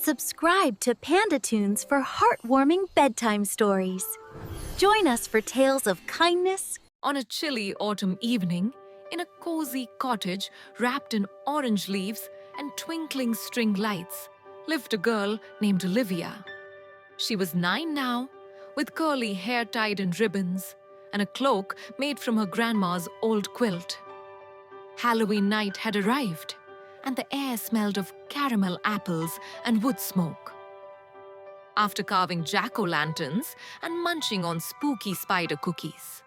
Subscribe to Panda Tunes for heartwarming bedtime stories. Join us for tales of kindness. On a chilly autumn evening, in a cozy cottage wrapped in orange leaves and twinkling string lights, lived a girl named Olivia. She was 9 now, with curly hair tied in ribbons and a cloak made from her grandma's old quilt. Halloween night had arrived, and the air smelled of caramel apples and wood smoke. After carving jack-o'-lanterns and munching on spooky spider cookies,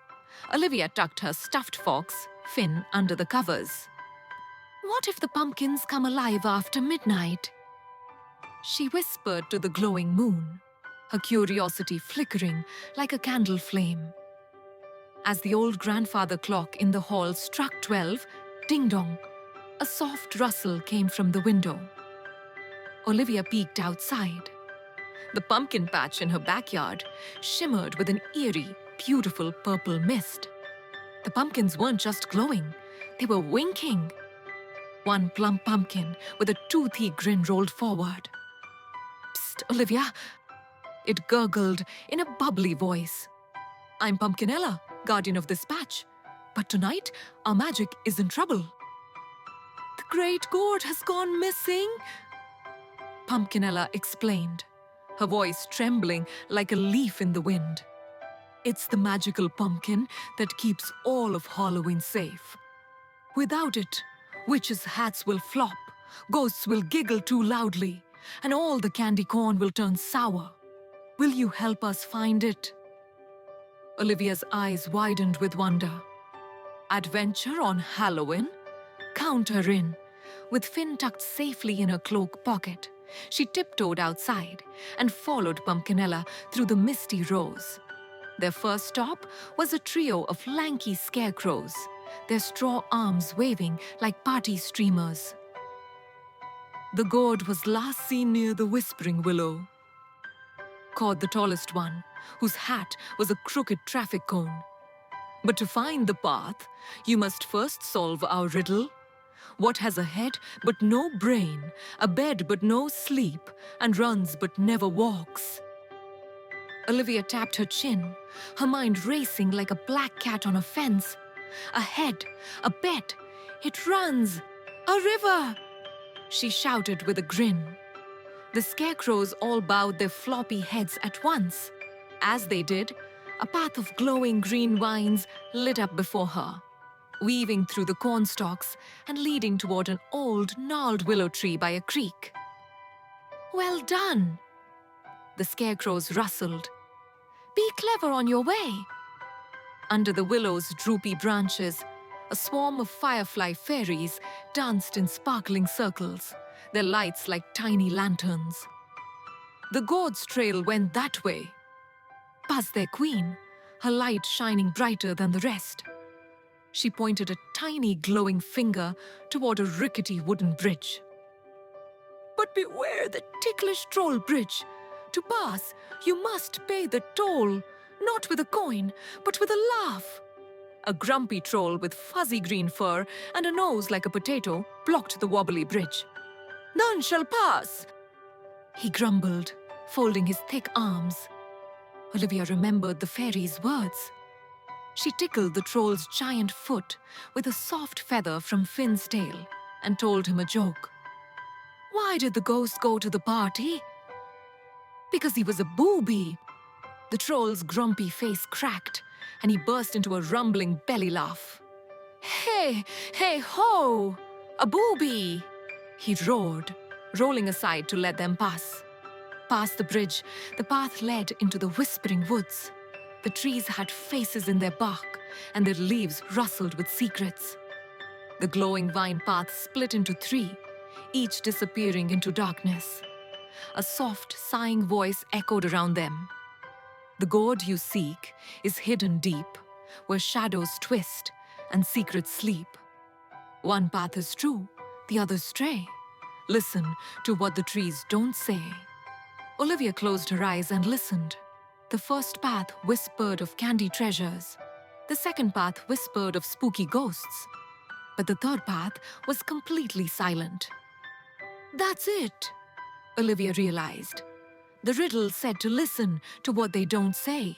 Olivia tucked her stuffed fox, Finn, under the covers. What if the pumpkins come alive after midnight? She whispered to the glowing moon, her curiosity flickering like a candle flame. As the old grandfather clock in the hall struck 12, ding-dong, a soft rustle came from the window. Olivia peeked outside. The pumpkin patch in her backyard shimmered with an eerie, beautiful purple mist. The pumpkins weren't just glowing, they were winking. One plump pumpkin with a toothy grin rolled forward. "Psst, Olivia," it gurgled in a bubbly voice. "I'm Pumpkinella, guardian of this patch, but tonight our magic is in trouble." "The great gourd has gone missing," Pumpkinella explained, her voice trembling like a leaf in the wind. "It's the magical pumpkin that keeps all of Halloween safe. Without it, witches' hats will flop, ghosts will giggle too loudly, and all the candy corn will turn sour. Will you help us find it?" Olivia's eyes widened with wonder. Adventure on Halloween? Count her in. With Finn tucked safely in her cloak pocket, she tiptoed outside and followed Pumpkinella through the misty rows. Their first stop was a trio of lanky scarecrows, their straw arms waving like party streamers. "The gourd was last seen near the Whispering Willow," called the tallest one, whose hat was a crooked traffic cone. "But to find the path, you must first solve our riddle. What has a head but no brain, a bed but no sleep, and runs but never walks?" Olivia tapped her chin, her mind racing like a black cat on a fence. "A head, a bed, it runs, a river!" she shouted with a grin. The scarecrows all bowed their floppy heads at once. As they did, a path of glowing green vines lit up before her, weaving through the cornstalks and leading toward an old, gnarled willow tree by a creek. "Well done!" The scarecrows rustled. "Be clever on your way." Under the willow's droopy branches, a swarm of firefly fairies danced in sparkling circles, their lights like tiny lanterns. "The gourd's trail went that way," buzzed their queen, her light shining brighter than the rest. She pointed a tiny glowing finger toward a rickety wooden bridge. "But beware the ticklish troll bridge. To pass, you must pay the toll, not with a coin, but with a laugh." A grumpy troll with fuzzy green fur and a nose like a potato blocked the wobbly bridge. "None shall pass," he grumbled, folding his thick arms. Olivia remembered the fairy's words. She tickled the troll's giant foot with a soft feather from Finn's tail and told him a joke. "Why did the ghost go to the party?" "Because he was a booby." The troll's grumpy face cracked, and he burst into a rumbling belly laugh. "Hey, hey, ho! A booby!" he roared, rolling aside to let them pass. Past the bridge, the path led into the whispering woods. The trees had faces in their bark, and their leaves rustled with secrets. The glowing vine path split into 3, each disappearing into darkness. A soft, sighing voice echoed around them. "The gourd you seek is hidden deep, where shadows twist and secrets sleep. One path is true, the other's stray. Listen to what the trees don't say." Olivia closed her eyes and listened. The first path whispered of candy treasures. The second path whispered of spooky ghosts. But the third path was completely silent. "That's it," Olivia realized. The riddle said to listen to what they don't say.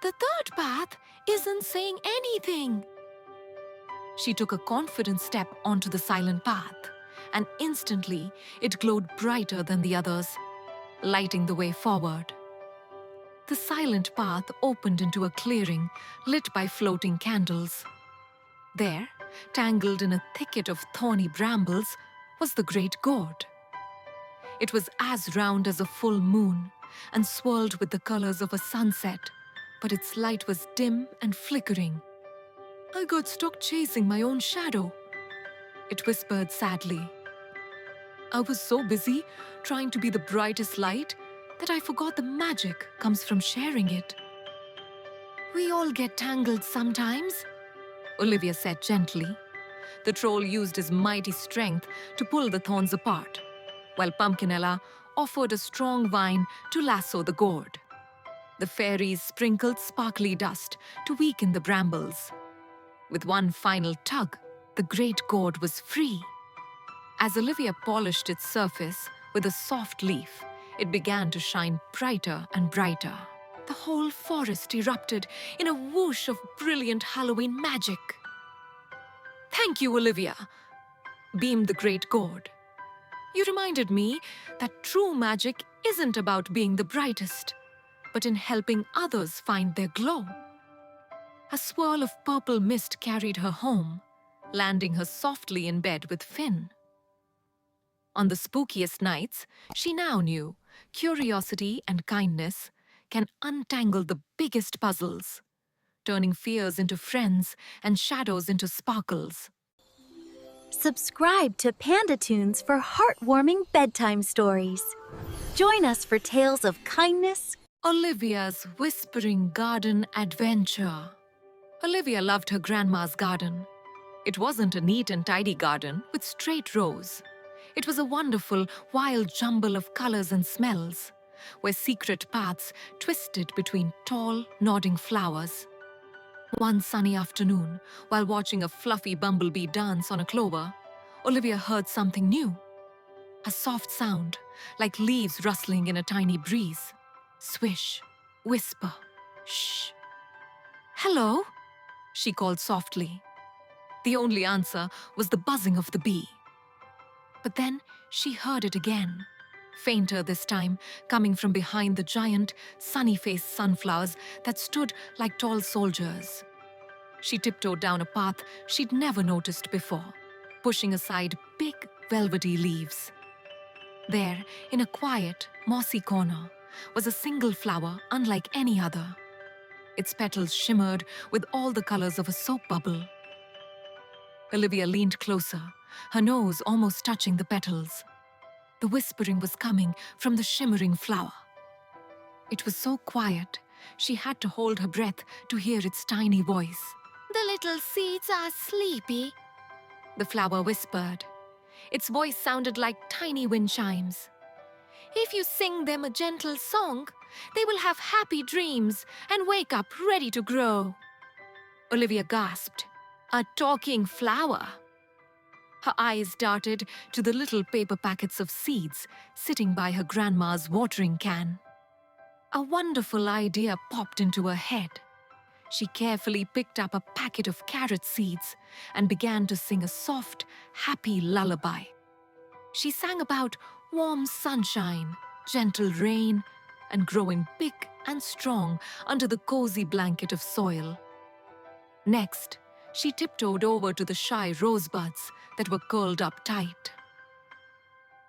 The third path isn't saying anything. She took a confident step onto the silent path, and instantly it glowed brighter than the others, lighting the way forward. The silent path opened into a clearing lit by floating candles. There, tangled in a thicket of thorny brambles, was the great gourd. It was as round as a full moon and swirled with the colors of a sunset, but its light was dim and flickering. I got stuck chasing my own shadow, it whispered sadly. I was so busy trying to be the brightest light that I forgot the magic comes from sharing it. We all get tangled sometimes, Olivia said gently. The troll used his mighty strength to pull the thorns apart, while Pumpkinella offered a strong vine to lasso the gourd. The fairies sprinkled sparkly dust to weaken the brambles. With one final tug, the great gourd was free. As Olivia polished its surface with a soft leaf, it began to shine brighter and brighter. The whole forest erupted in a whoosh of brilliant Halloween magic. Thank you, Olivia, beamed the great gourd. You reminded me that true magic isn't about being the brightest, but in helping others find their glow. A swirl of purple mist carried her home, landing her softly in bed with Finn. On the spookiest nights, she now knew curiosity and kindness can untangle the biggest puzzles, turning fears into friends and shadows into sparkles. Subscribe to Panda Tunes for heartwarming bedtime stories. Join us for tales of kindness. Olivia's Whispering Garden Adventure. Olivia loved her grandma's garden. It wasn't a neat and tidy garden with straight rows. It was a wonderful, wild jumble of colors and smells, where secret paths twisted between tall, nodding flowers. One sunny afternoon, while watching a fluffy bumblebee dance on a clover, Olivia heard something new. A soft sound, like leaves rustling in a tiny breeze. Swish, whisper, shh. Hello, she called softly. The only answer was the buzzing of the bee. But then she heard it again, fainter this time, coming from behind the giant, sunny-faced sunflowers that stood like tall soldiers. She tiptoed down a path she'd never noticed before, pushing aside big, velvety leaves. There, in a quiet, mossy corner, was a single flower unlike any other. Its petals shimmered with all the colors of a soap bubble. Olivia leaned closer, her nose almost touching the petals. The whispering was coming from the shimmering flower. It was so quiet, she had to hold her breath to hear its tiny voice. The little seeds are sleepy, the flower whispered. Its voice sounded like tiny wind chimes. If you sing them a gentle song, they will have happy dreams and wake up ready to grow. Olivia gasped. A talking flower. Her eyes darted to the little paper packets of seeds sitting by her grandma's watering can. A wonderful idea popped into her head. She carefully picked up a packet of carrot seeds and began to sing a soft, happy lullaby. She sang about warm sunshine, gentle rain, and growing big and strong under the cozy blanket of soil. Next, she tiptoed over to the shy rosebuds that were curled up tight.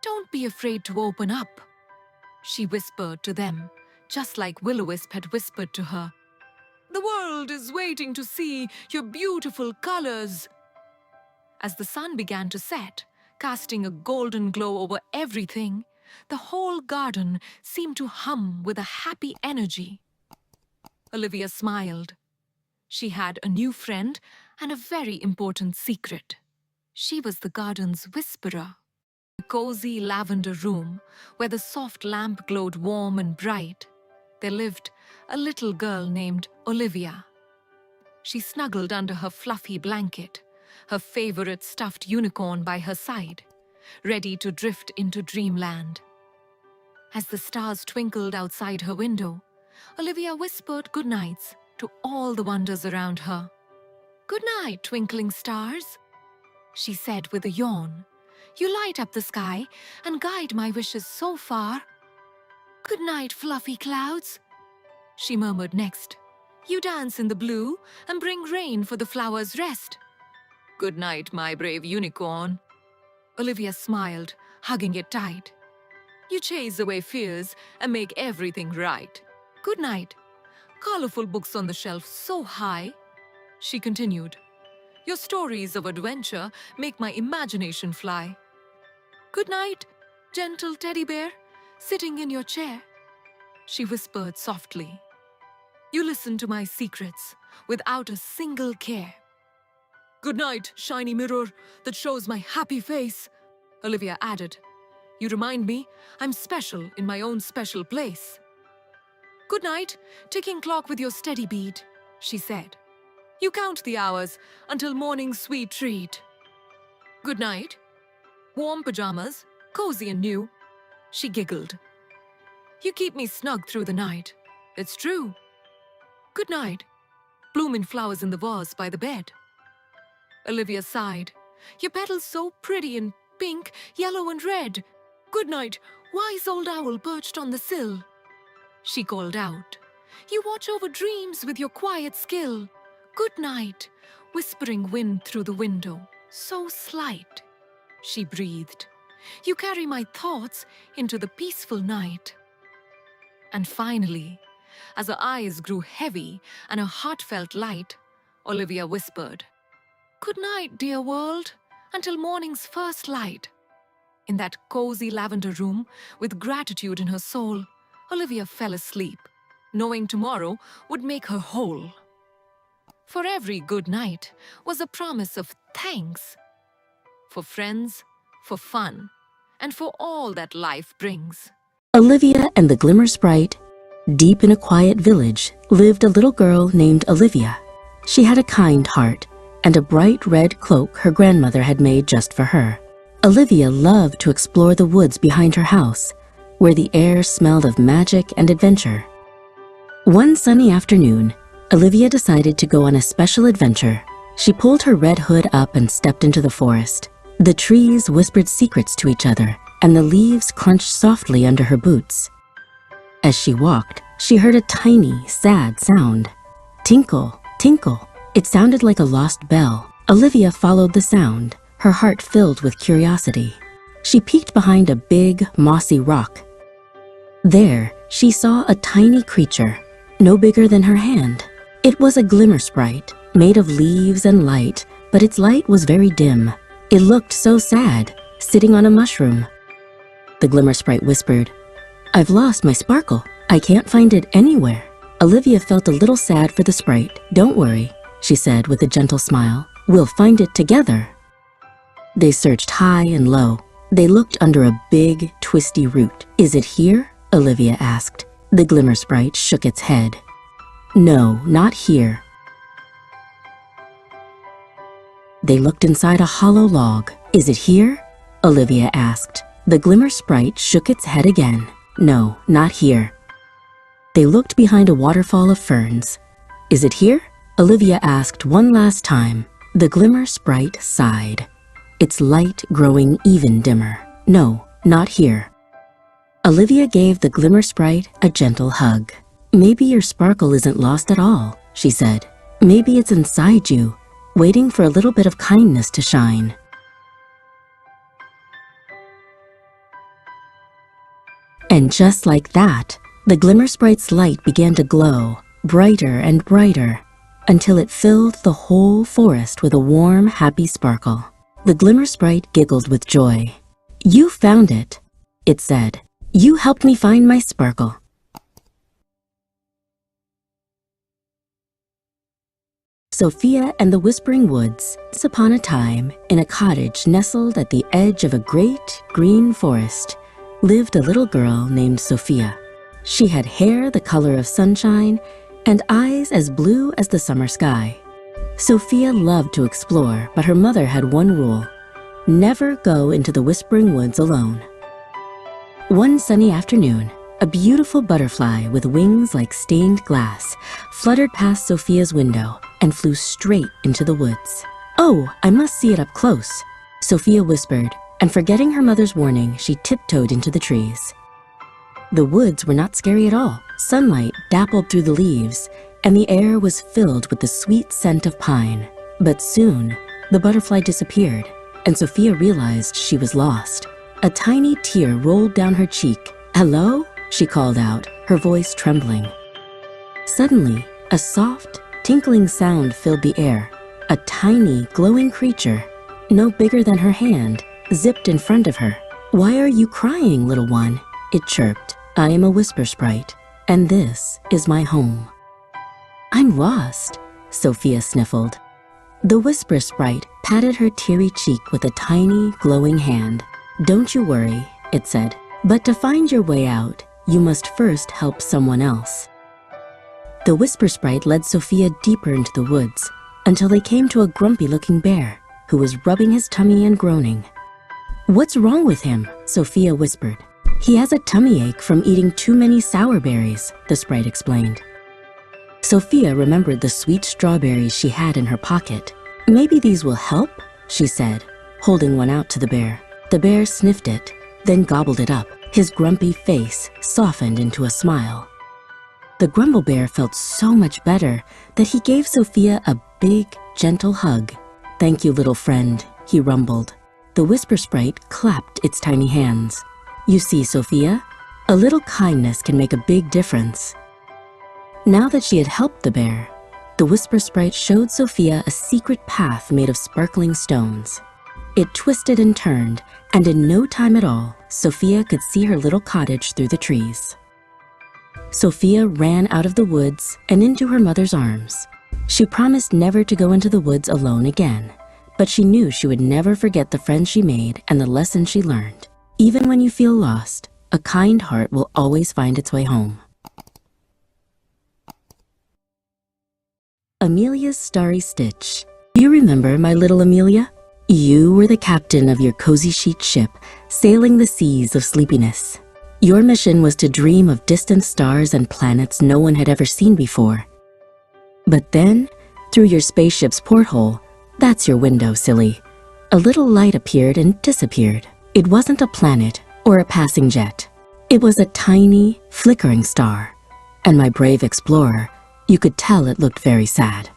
Don't be afraid to open up, she whispered to them, just like Will-O-Wisp had whispered to her. The world is waiting to see your beautiful colors. As the sun began to set, casting a golden glow over everything, the whole garden seemed to hum with a happy energy. Olivia smiled. She had a new friend and a very important secret. She was the garden's whisperer. In a cozy lavender room, where the soft lamp glowed warm and bright, there lived a little girl named Olivia. She snuggled under her fluffy blanket, her favorite stuffed unicorn by her side, ready to drift into dreamland. As the stars twinkled outside her window, Olivia whispered goodnights to all the wonders around her. "Good night, twinkling stars," she said with a yawn. "You light up the sky and guide my wishes so far." "Good night, fluffy clouds," she murmured next. "You dance in the blue and bring rain for the flowers' rest." "Good night, my brave unicorn." Olivia smiled, hugging it tight. "You chase away fears and make everything right. Good night. Colorful books on the shelf so high," she continued. "Your stories of adventure make my imagination fly. Good night, gentle teddy bear, sitting in your chair," she whispered softly. "You listen to my secrets without a single care." "Good night, shiny mirror that shows my happy face," Olivia added. "You remind me I'm special in my own special place." "Good night, ticking clock with your steady beat," she said. "You count the hours until morning's sweet treat." "Good night, warm pajamas, cozy and new," she giggled. "You keep me snug through the night. It's true. Good night, blooming flowers in the vase by the bed." Olivia sighed. "Your petals so pretty in pink, yellow and red. Good night, wise old owl perched on the sill," she called out. "You watch over dreams with your quiet skill. Good night, whispering wind through the window, so slight," she breathed. "You carry my thoughts into the peaceful night." And finally, as her eyes grew heavy and her heart felt light, Olivia whispered, "Good night, dear world, until morning's first light." In that cozy lavender room, with gratitude in her soul, Olivia fell asleep, knowing tomorrow would make her whole. For every good night was a promise of thanks. For friends, for fun, and for all that life brings. Olivia and the Glimmer Sprite. Deep in a quiet village lived a little girl named Olivia. She had a kind heart and a bright red cloak her grandmother had made just for her. Olivia loved to explore the woods behind her house, where the air smelled of magic and adventure. One sunny afternoon, Olivia decided to go on a special adventure. She pulled her red hood up and stepped into the forest. The trees whispered secrets to each other, and the leaves crunched softly under her boots. As she walked, she heard a tiny, sad sound. Tinkle, tinkle. It sounded like a lost bell. Olivia followed the sound, her heart filled with curiosity. She peeked behind a big, mossy rock. There, she saw a tiny creature, no bigger than her hand. It was a glimmer sprite, made of leaves and light, but its light was very dim. It looked so sad, sitting on a mushroom. The glimmer sprite whispered, "I've lost my sparkle. I can't find it anywhere." Olivia felt a little sad for the sprite. "Don't worry," she said with a gentle smile. "We'll find it together." They searched high and low. They looked under a big, twisty root. "Is it here?" Olivia asked. The glimmer sprite shook its head. "No, not here." They looked inside a hollow log. "Is it here?" Olivia asked. The glimmer sprite shook its head again. "No, not here." They looked behind a waterfall of ferns. "Is it here?" Olivia asked one last time. The glimmer sprite sighed, its light growing even dimmer. "No, not here." Olivia gave the glimmer sprite a gentle hug. "Maybe your sparkle isn't lost at all," she said. "Maybe it's inside you, waiting for a little bit of kindness to shine." And just like that, the glimmer sprite's light began to glow, brighter and brighter, until it filled the whole forest with a warm, happy sparkle. The glimmer sprite giggled with joy. "You found it," it said. "You helped me find my sparkle." Sophia and the Whispering Woods. Once upon a time, in a cottage nestled at the edge of a great green forest, lived a little girl named Sophia. She had hair the color of sunshine and eyes as blue as the summer sky. Sophia loved to explore, but her mother had one rule: never go into the Whispering Woods alone. One sunny afternoon, a beautiful butterfly with wings like stained glass fluttered past Sophia's window and flew straight into the woods. "Oh, I must see it up close," Sophia whispered, and forgetting her mother's warning, she tiptoed into the trees. The woods were not scary at all. Sunlight dappled through the leaves, and the air was filled with the sweet scent of pine. But soon, the butterfly disappeared, and Sophia realized she was lost. A tiny tear rolled down her cheek. "Hello?" she called out, her voice trembling. Suddenly, a soft, tinkling sound filled the air. A tiny, glowing creature, no bigger than her hand, zipped in front of her. "Why are you crying, little one?" it chirped. "I am a whisper sprite, and this is my home." "I'm lost," Sophia sniffled. The whisper sprite patted her teary cheek with a tiny, glowing hand. "Don't you worry," it said. "But to find your way out, you must first help someone else." The whisper sprite led Sophia deeper into the woods until they came to a grumpy-looking bear who was rubbing his tummy and groaning. "What's wrong with him?" Sophia whispered. "He has a tummy ache from eating too many sour berries," the sprite explained. Sophia remembered the sweet strawberries she had in her pocket. "Maybe these will help," she said, holding one out to the bear. The bear sniffed it, then gobbled it up. His grumpy face softened into a smile. The grumble bear felt so much better that he gave Sophia a big, gentle hug. "Thank you, little friend," he rumbled. The whisper sprite clapped its tiny hands. "You see, Sophia, a little kindness can make a big difference." Now that she had helped the bear, the whisper sprite showed Sophia a secret path made of sparkling stones. It twisted and turned, and in no time at all, Sophia could see her little cottage through the trees. Sophia ran out of the woods and into her mother's arms. She promised never to go into the woods alone again, but she knew she would never forget the friends she made and the lessons she learned. Even when you feel lost, a kind heart will always find its way home. Amelia's Starry Stitch. Do you remember my little Amelia? You were the captain of your cozy sheet ship, sailing the seas of sleepiness. Your mission was to dream of distant stars and planets no one had ever seen before. But then, through your spaceship's porthole, that's your window, silly, a little light appeared and disappeared. It wasn't a planet or a passing jet. It was a tiny, flickering star, and my brave explorer, you could tell it looked very sad.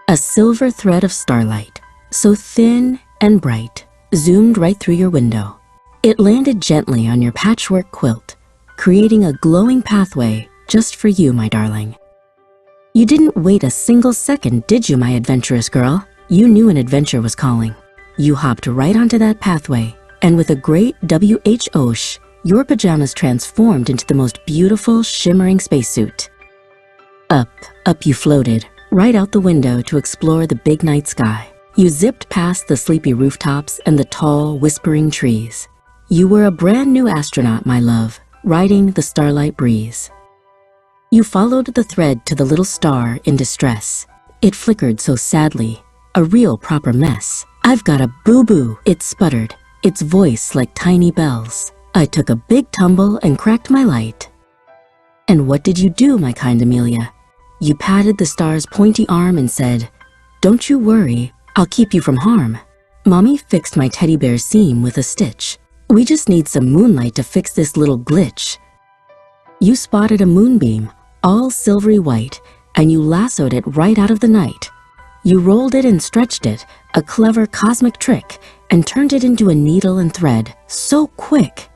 A silver thread of starlight, so thin and bright, zoomed right through your window. It landed gently on your patchwork quilt, creating a glowing pathway just for you, my darling. You didn't wait a single second, did you, my adventurous girl? You knew an adventure was calling. You hopped right onto that pathway, and with a great WHOsh, your pajamas transformed into the most beautiful, shimmering spacesuit. Up you floated, right out the window to explore the big night sky. You zipped past the sleepy rooftops and the tall, whispering trees. You were a brand new astronaut, my love, riding the starlight breeze. You followed the thread to the little star in distress. It flickered so sadly, a real proper mess. "I've got a boo-boo," it sputtered, its voice like tiny bells. I took a big tumble and cracked my light. And what did you do, my kind Amelia? You patted the star's pointy arm and said, "Don't you worry, I'll keep you from harm. Mommy fixed my teddy bear's seam with a stitch. We just need some moonlight to fix this little glitch." You spotted a moonbeam, all silvery white, and you lassoed it right out of the night. You rolled it and stretched it, a clever cosmic trick, and turned it into a needle and thread, so quick.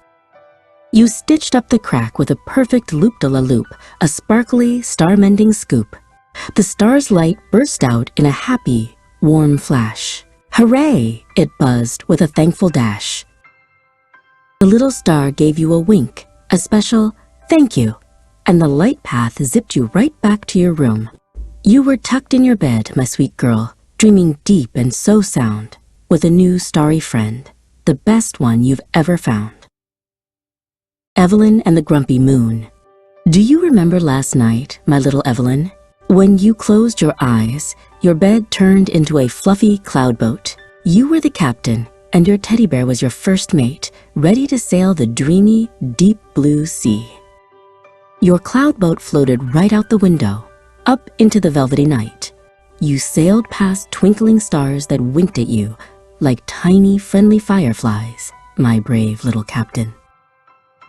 You stitched up the crack with a perfect loop-de-la-loop, a sparkly, star-mending scoop. The star's light burst out in a happy, warm flash. "Hooray!" it buzzed with a thankful dash. The little star gave you a wink, a special thank you, and the light path zipped you right back to your room. You were tucked in your bed, my sweet girl, dreaming deep and so sound, with a new starry friend, the best one you've ever found. Evelyn and the Grumpy Moon. Do you remember last night, my little Evelyn? When you closed your eyes, your bed turned into a fluffy cloud boat. You were the captain, and your teddy bear was your first mate, ready to sail the dreamy, deep blue sea. Your cloud boat floated right out the window, up into the velvety night. You sailed past twinkling stars that winked at you like tiny, friendly fireflies, my brave little captain.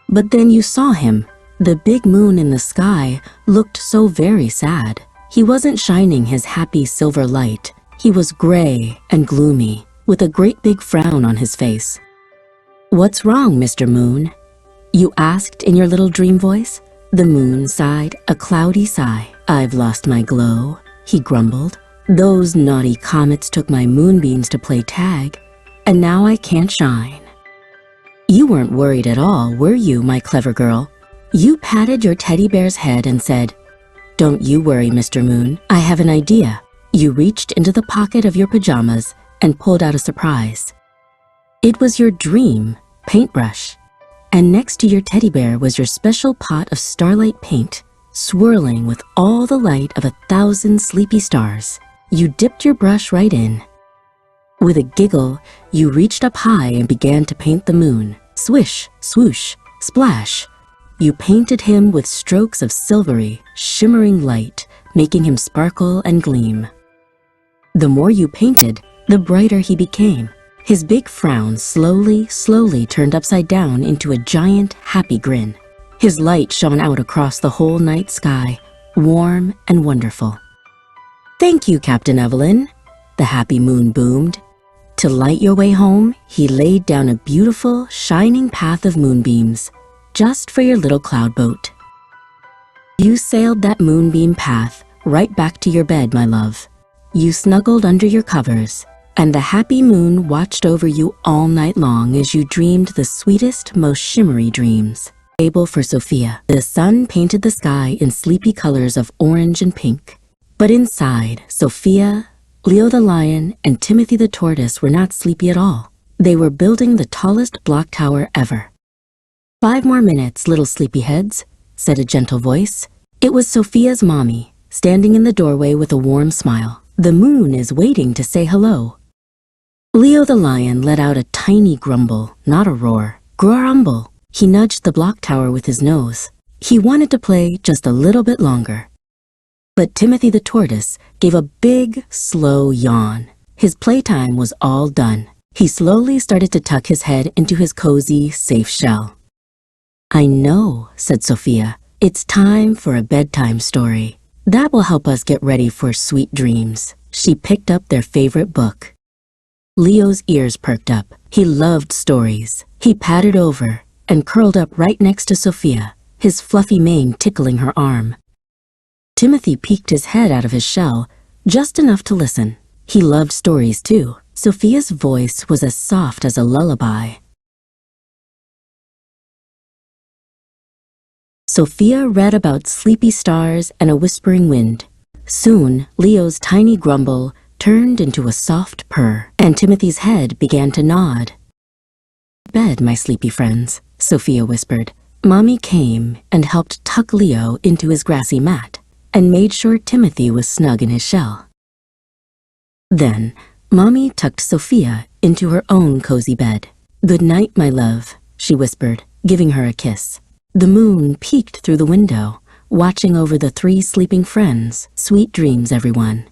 But then you saw him. The big moon in the sky looked so very sad. He wasn't shining his happy silver light. He was gray and gloomy, with a great big frown on his face. "What's wrong, Mr. Moon?" you asked in your little dream voice. The moon sighed a cloudy sigh. "I've lost my glow," he grumbled. "Those naughty comets took my moonbeams to play tag, and now I can't shine." You weren't worried at all, were you, my clever girl? You patted your teddy bear's head and said, "Don't you worry, Mr. Moon. I have an idea." You reached into the pocket of your pajamas and pulled out a surprise. It was your dream paintbrush, and next to your teddy bear was your special pot of starlight paint, swirling with all the light of 1,000 sleepy stars. You dipped your brush right in. With a giggle, you reached up high and began to paint the moon. Swish, swoosh, splash. You painted him with strokes of silvery, shimmering light, making him sparkle and gleam. The more you painted, the brighter he became. His big frown slowly turned upside down into a giant, happy grin. His light shone out across the whole night sky, warm and wonderful. "Thank you, Captain Evelyn," the happy moon boomed. To light your way home, he laid down a beautiful, shining path of moonbeams, just for your little cloud boat. You sailed that moonbeam path right back to your bed, my love. You snuggled under your covers, and the happy moon watched over you all night long as you dreamed the sweetest, most shimmery dreams. Fable for Sophia. The sun painted the sky in sleepy colors of orange and pink. But inside, Sophia, Leo the lion, and Timothy the tortoise were not sleepy at all. They were building the tallest block tower ever. "5 more minutes, little sleepyheads," said a gentle voice. It was Sophia's mommy, standing in the doorway with a warm smile. "The moon is waiting to say hello." Leo the lion let out a tiny grumble, not a roar. Grumble. He nudged the block tower with his nose. He wanted to play just a little bit longer. But Timothy the tortoise gave a big, slow yawn. His playtime was all done. He slowly started to tuck his head into his cozy, safe shell. "I know," said Sophia. "It's time for a bedtime story. That will help us get ready for sweet dreams." She picked up their favorite book. Leo's ears perked up. He loved stories. He patted over and curled up right next to Sophia, his fluffy mane tickling her arm. Timothy peeked his head out of his shell, just enough to listen. He loved stories too. Sophia's voice was as soft as a lullaby. Sophia read about sleepy stars and a whispering wind. Soon, Leo's tiny grumble turned into a soft purr, and Timothy's head began to nod. "Bed, my sleepy friends," Sophia whispered. Mommy came and helped tuck Leo into his grassy mat and made sure Timothy was snug in his shell. Then, Mommy tucked Sophia into her own cozy bed. "Good night, my love," she whispered, giving her a kiss. The moon peeked through the window, watching over the 3 sleeping friends. Sweet dreams, everyone.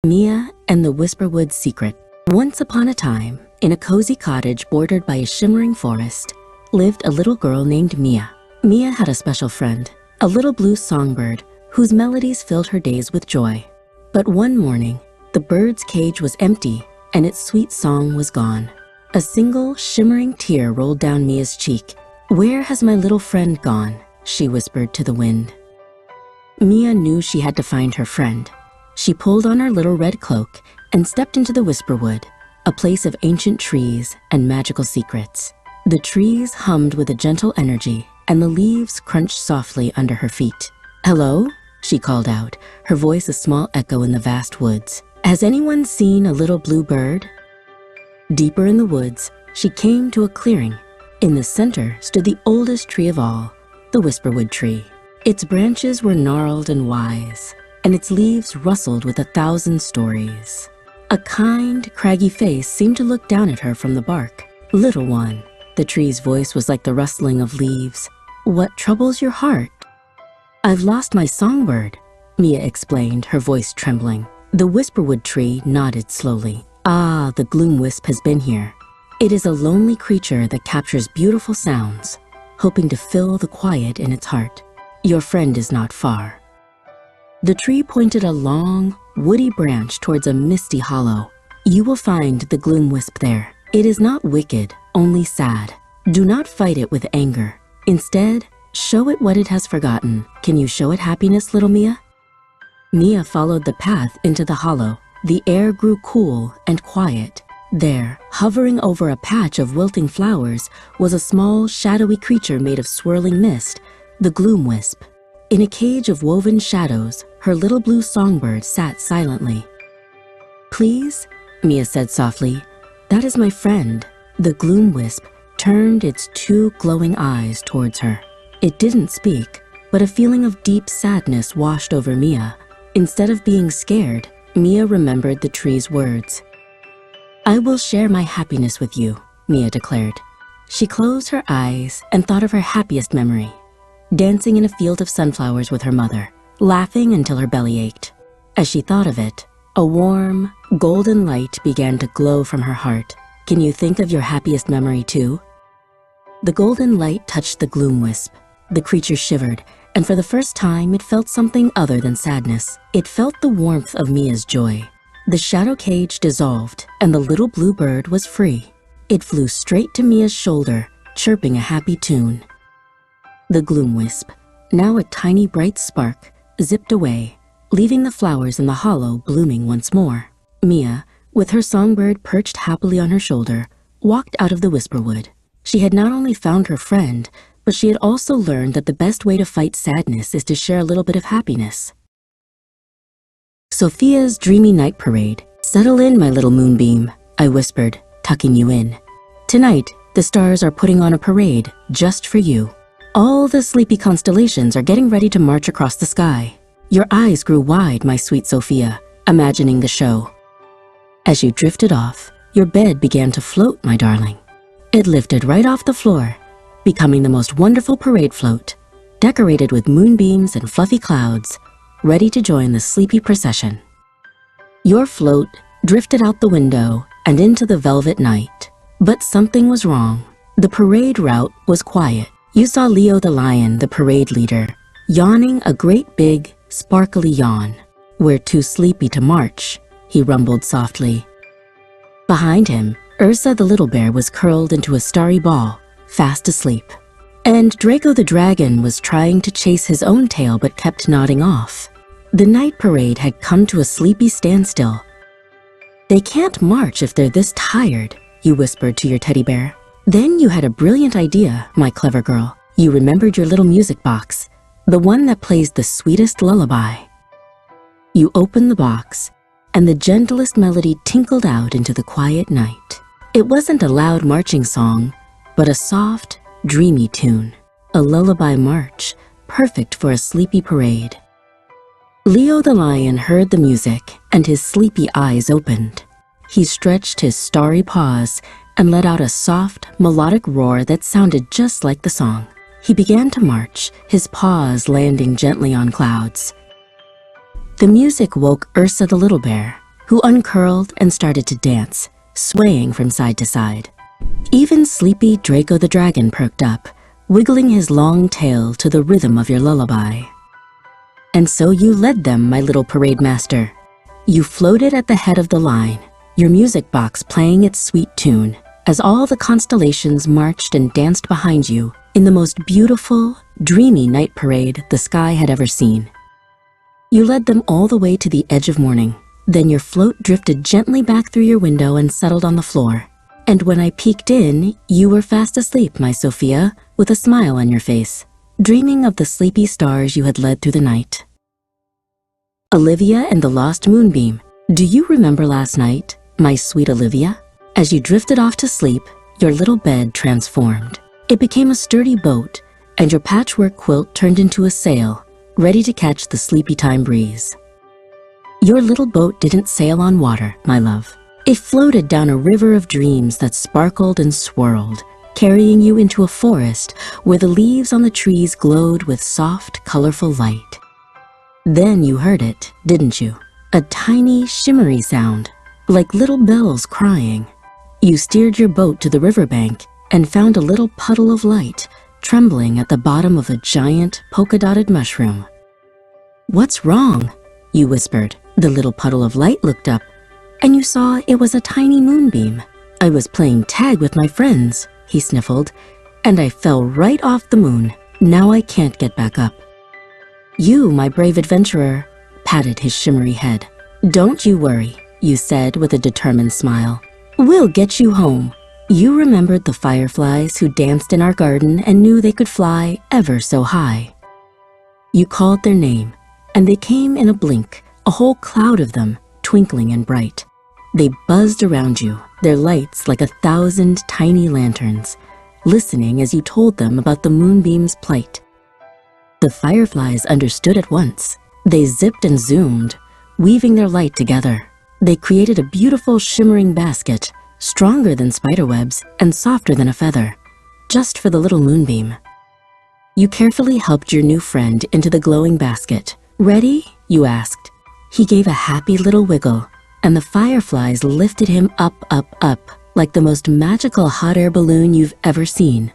Mia and the Whisperwood Secret. Once upon a time, in a cozy cottage bordered by a shimmering forest, lived a little girl named Mia. Mia had a special friend, a little blue songbird whose melodies filled her days with joy. But one morning, the bird's cage was empty and its sweet song was gone. A single shimmering tear rolled down Mia's cheek. "Where has my little friend gone?" she whispered to the wind. Mia knew she had to find her friend. She pulled on her little red cloak and stepped into the Whisperwood, a place of ancient trees and magical secrets. The trees hummed with a gentle energy, and the leaves crunched softly under her feet. "Hello?" she called out, her voice a small echo in the vast woods. "Has anyone seen a little blue bird?" Deeper in the woods, she came to a clearing. In the center stood the oldest tree of all, the Whisperwood tree. Its branches were gnarled and wise, and its leaves rustled with 1,000 stories. A kind, craggy face seemed to look down at her from the bark. "Little one," the tree's voice was like the rustling of leaves. "What troubles your heart?" "I've lost my songbird," Mia explained, her voice trembling. The whisperwood tree nodded slowly. "Ah, the gloom wisp has been here. It is a lonely creature that captures beautiful sounds, hoping to fill the quiet in its heart. Your friend is not far." The tree pointed a long, woody branch towards a misty hollow. "You will find the gloom wisp there. It is not wicked, only sad. Do not fight it with anger. Instead, show it what it has forgotten. Can you show it happiness, little Mia?" Mia followed the path into the hollow. The air grew cool and quiet. There, hovering over a patch of wilting flowers, was a small, shadowy creature made of swirling mist, the gloom wisp. In a cage of woven shadows, her little blue songbird sat silently. "Please," Mia said softly, "that is my friend." The gloom wisp turned its two glowing eyes towards her. It didn't speak, but a feeling of deep sadness washed over Mia. Instead of being scared, Mia remembered the tree's words. "I will share my happiness with you," Mia declared. She closed her eyes and thought of her happiest memory, dancing in a field of sunflowers with her mother, laughing until her belly ached. As she thought of it, a warm, golden light began to glow from her heart. Can you think of your happiest memory too? The golden light touched the gloom wisp. The creature shivered, and for the first time it felt something other than sadness. It felt the warmth of Mia's joy. The shadow cage dissolved, and the little blue bird was free. It flew straight to Mia's shoulder, chirping a happy tune. The gloom wisp, now a tiny bright spark, zipped away, leaving the flowers in the hollow blooming once more. Mia, with her songbird perched happily on her shoulder, walked out of the whisperwood. She had not only found her friend, but she had also learned that the best way to fight sadness is to share a little bit of happiness. Sophia's dreamy night parade. "Settle in, my little moonbeam," I whispered, tucking you in. "Tonight, the stars are putting on a parade just for you. All the sleepy constellations are getting ready to march across the sky." Your eyes grew wide, my sweet Sophia, imagining the show. As you drifted off, your bed began to float, my darling. It lifted right off the floor, becoming the most wonderful parade float, decorated with moonbeams and fluffy clouds, ready to join the sleepy procession. Your float drifted out the window and into the velvet night. But something was wrong. The parade route was quiet. You saw Leo the lion, the parade leader, yawning a great big, sparkly yawn. "We're too sleepy to march," he rumbled softly. Behind him, Ursa the little bear was curled into a starry ball, fast asleep. And Draco the dragon was trying to chase his own tail but kept nodding off. The night parade had come to a sleepy standstill. "They can't march if they're this tired," you whispered to your teddy bear. Then you had a brilliant idea, my clever girl. You remembered your little music box, the one that plays the sweetest lullaby. You opened the box, and the gentlest melody tinkled out into the quiet night. It wasn't a loud marching song, but a soft, dreamy tune, a lullaby march, perfect for a sleepy parade. Leo the lion heard the music, and his sleepy eyes opened. He stretched his starry paws and let out a soft, melodic roar that sounded just like the song. He began to march, his paws landing gently on clouds. The music woke Ursa the little bear, who uncurled and started to dance, swaying from side to side. Even sleepy Draco the dragon perked up, wiggling his long tail to the rhythm of your lullaby. And so you led them, my little parade master. You floated at the head of the line, your music box playing its sweet tune, as all the constellations marched and danced behind you in the most beautiful, dreamy night parade the sky had ever seen. You led them all the way to the edge of morning. Then your float drifted gently back through your window and settled on the floor. And when I peeked in, you were fast asleep, my Sophia, with a smile on your face, dreaming of the sleepy stars you had led through the night. Olivia and the Lost Moonbeam. Do you remember last night, my sweet Olivia? As you drifted off to sleep, your little bed transformed. It became a sturdy boat, and your patchwork quilt turned into a sail, ready to catch the sleepy time breeze. Your little boat didn't sail on water, my love. It floated down a river of dreams that sparkled and swirled, carrying you into a forest where the leaves on the trees glowed with soft, colorful light. Then you heard it, didn't you? A tiny, shimmery sound, like little bells crying. You steered your boat to the riverbank and found a little puddle of light trembling at the bottom of a giant, polka-dotted mushroom. "What's wrong?" you whispered. The little puddle of light looked up, and you saw it was a tiny moonbeam. "I was playing tag with my friends," he sniffled, "and I fell right off the moon. Now I can't get back up." You, my brave adventurer, patted his shimmery head. "Don't you worry," you said with a determined smile. "We'll get you home." You remembered the fireflies who danced in our garden and knew they could fly ever so high. You called their name, and they came in a blink, a whole cloud of them, twinkling and bright. They buzzed around you, their lights like 1,000 tiny lanterns, listening as you told them about the moonbeam's plight. The fireflies understood at once. They zipped and zoomed, weaving their light together. They created a beautiful shimmering basket, stronger than spiderwebs and softer than a feather, just for the little moonbeam. You carefully helped your new friend into the glowing basket. "Ready?" you asked. He gave a happy little wiggle, and the fireflies lifted him up, up, up, like the most magical hot air balloon you've ever seen.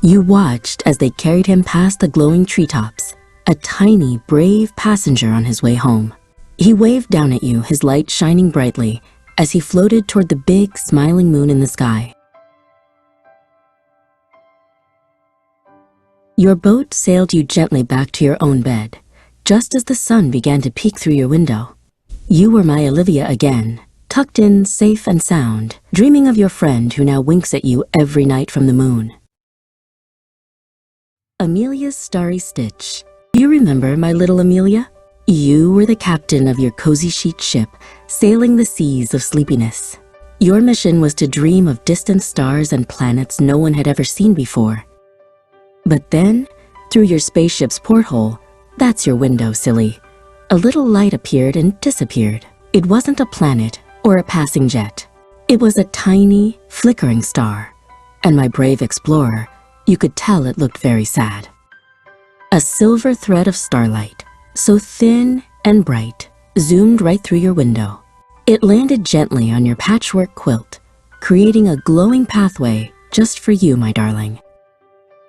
You watched as they carried him past the glowing treetops, a tiny, brave passenger on his way home. He waved down at you, his light shining brightly, as he floated toward the big, smiling moon in the sky. Your boat sailed you gently back to your own bed, just as the sun began to peek through your window. You were my Olivia again, tucked in safe and sound, dreaming of your friend who now winks at you every night from the moon. Amelia's Starry Stitch. You remember my little Amelia? You were the captain of your cozy sheet ship, sailing the seas of sleepiness. Your mission was to dream of distant stars and planets no one had ever seen before. But then, through your spaceship's porthole, that's your window, silly, a little light appeared and disappeared. It wasn't a planet or a passing jet. It was a tiny, flickering star. And my brave explorer, you could tell it looked very sad. A silver thread of starlight, so thin and bright, zoomed right through your window. It landed gently on your patchwork quilt, creating a glowing pathway just for you, my darling.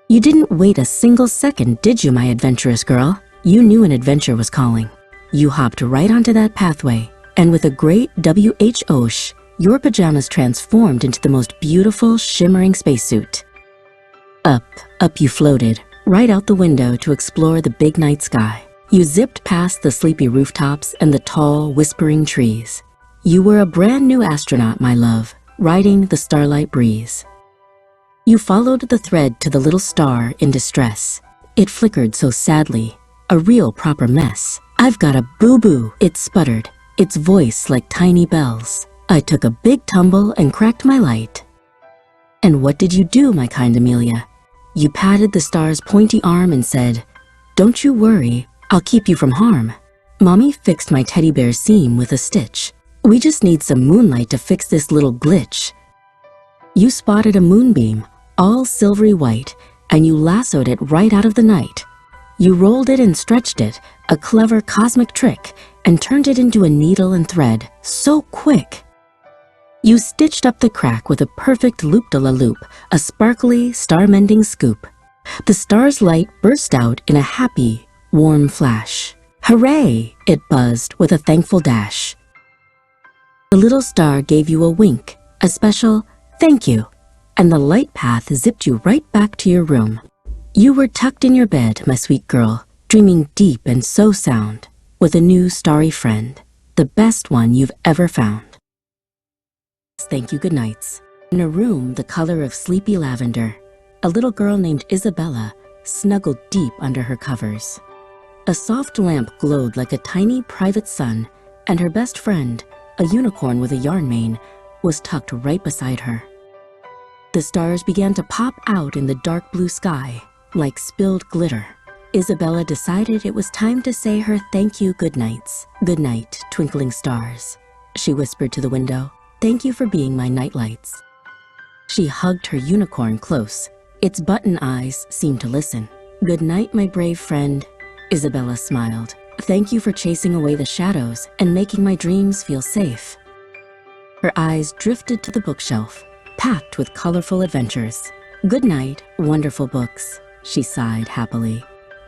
You didn't wait a single second, did you, my adventurous girl? You knew an adventure was calling. You hopped right onto that pathway, and with a great WH-osh, your pajamas transformed into the most beautiful, shimmering spacesuit. Up, up you floated, right out the window to explore the big night sky. You zipped past the sleepy rooftops and the tall, whispering trees. You were a brand new astronaut, my love, riding the starlight breeze. You followed the thread to the little star in distress. It flickered so sadly, a real proper mess. "I've got a boo-boo," it sputtered, its voice like tiny bells. I took a big tumble and cracked my light. And what did you do, my kind Amelia? You patted the star's pointy arm and said, "Don't you worry, I'll keep you from harm. Mommy fixed my teddy bear's seam with a stitch. We just need some moonlight to fix this little glitch." You spotted a moonbeam, all silvery white, and you lassoed it right out of the night. You rolled it and stretched it, a clever cosmic trick, and turned it into a needle and thread, so quick. You stitched up the crack with a perfect loop-de-la-loop, a sparkly, star-mending scoop. The star's light burst out in a happy, warm flash. "Hooray!" it buzzed with a thankful dash. The little star gave you a wink, a special "thank you," and the light path zipped you right back to your room. You were tucked in your bed, my sweet girl, dreaming deep and so sound, with a new starry friend, the best one you've ever found. Thank you, goodnights. In a room the color of sleepy lavender, a little girl named Isabella snuggled deep under her covers. A soft lamp glowed like a tiny private sun, and her best friend, a unicorn with a yarn mane, was tucked right beside her. The stars began to pop out in the dark blue sky, like spilled glitter. Isabella decided it was time to say her thank you goodnights. Good night, twinkling stars. She whispered to the window, thank you for being my nightlights. She hugged her unicorn close. Its button eyes seemed to listen. Good night, my brave friend. Isabella smiled. Thank you for chasing away the shadows and making my dreams feel safe. Her eyes drifted to the bookshelf, packed with colorful adventures. Good night, wonderful books, she sighed happily.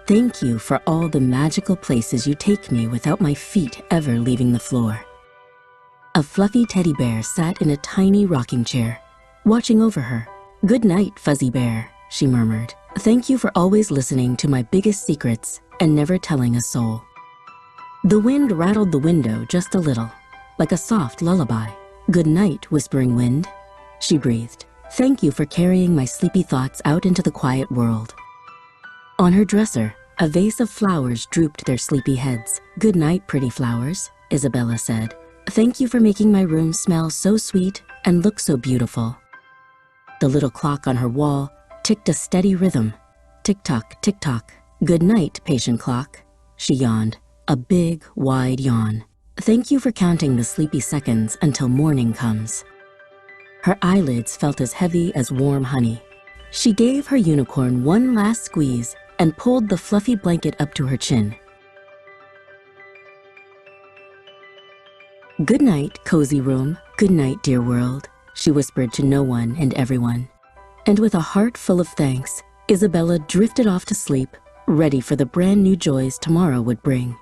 Thank you for all the magical places you take me without my feet ever leaving the floor. A fluffy teddy bear sat in a tiny rocking chair, watching over her. Good night, fuzzy bear, she murmured. Thank you for always listening to my biggest secrets and never telling a soul. The wind rattled the window just a little, like a soft lullaby. Good night, whispering wind, she breathed. Thank you for carrying my sleepy thoughts out into the quiet world. On her dresser, a vase of flowers drooped their sleepy heads. Good night, pretty flowers, Isabella said. Thank you for making my room smell so sweet and look so beautiful. The little clock on her wall ticked a steady rhythm. Tick-tock, tick-tock. Good night, patient clock, she yawned, a big, wide yawn. Thank you for counting the sleepy seconds until morning comes. Her eyelids felt as heavy as warm honey. She gave her unicorn one last squeeze and pulled the fluffy blanket up to her chin. Good night, cozy room. Good night, dear world, she whispered to no one and everyone. And with a heart full of thanks, Isabella drifted off to sleep, ready for the brand new joys tomorrow would bring.